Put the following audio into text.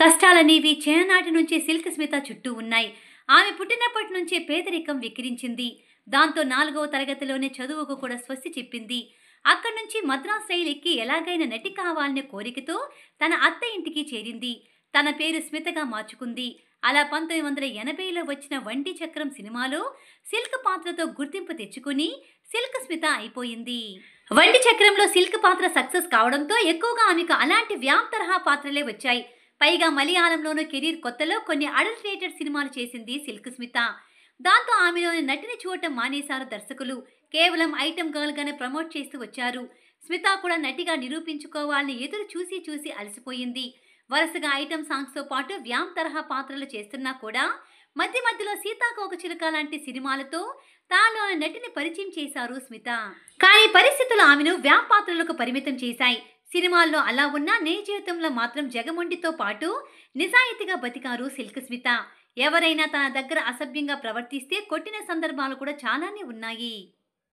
కష్టాలనేవి చిన్ననాటి నుంచే సిల్క్ స్మిత చుట్టూ ఉన్నాయి. ఆమె పుట్టినప్పటి నుంచే పేదరికం వెక్కిరించింది. దాంతో 4వ తరగతిలోనే చదువుకు కూడా స్వస్తి చెప్పింది. అక్కడి నుంచి మద్రాస్ రైలు ఎక్కి ఎలాగైనా నటి కావాలనే కోరికతో తన అత్త ఇంటికి చేరింది. తన పేరు స్మితగా మార్చుకుంది. అలా 1980లో వచ్చిన వంటి చక్రం సినిమాలో సిల్క్ పాత్రతో గుర్తింపు తెచ్చుకుని సిల్క్ స్మిత అయిపోయింది. వంటి చక్రంలో సిల్క్ పాత్ర సక్సెస్ కావడంతో ఎక్కువగా ఆమెకు అలాంటి వ్యాప్ తరహా పాత్రలే వచ్చాయి. పైగా మలయాళంలోనూ కెరీర్ కొత్తలో కొన్ని అడల్టరేటెడ్ సినిమాలు చేసింది సిల్క్ స్మిత. దాంతో ఆమెలోని నటిని చూడటం మానేశారు దర్శకులు. కేవలం ఐటెం గర్ల్ గానే ప్రమోట్ చేస్తూ వచ్చారు. స్మిత కూడా నటిగా నిరూపించుకోవాలని ఎదురు చూసి చూసి అలసిపోయింది. వరుసగా ఐటెం సాంగ్స్ తో పాటు వ్యామ్ తరహా పాత్రలు చేస్తున్నా కూడా మధ్య మధ్యలో సీతాకోక చిలుక లాంటి సినిమాలతో తాను నటిని పరిచయం చేశారు స్మిత. కానీ పరిస్థితులు ఆమెను వ్యామ్ పాత్రలకు పరిమితం చేశాయి. సినిమాల్లో అలా ఉన్నా నిజ జీవితంలో మాత్రం జగమొండితో పాటు నిజాయితీగా బతికారు సిల్క్ స్మిత. ఎవరైనా తన దగ్గర అసభ్యంగా ప్రవర్తిస్తే కొట్టిన సందర్భాలు కూడా చాలానే ఉన్నాయి.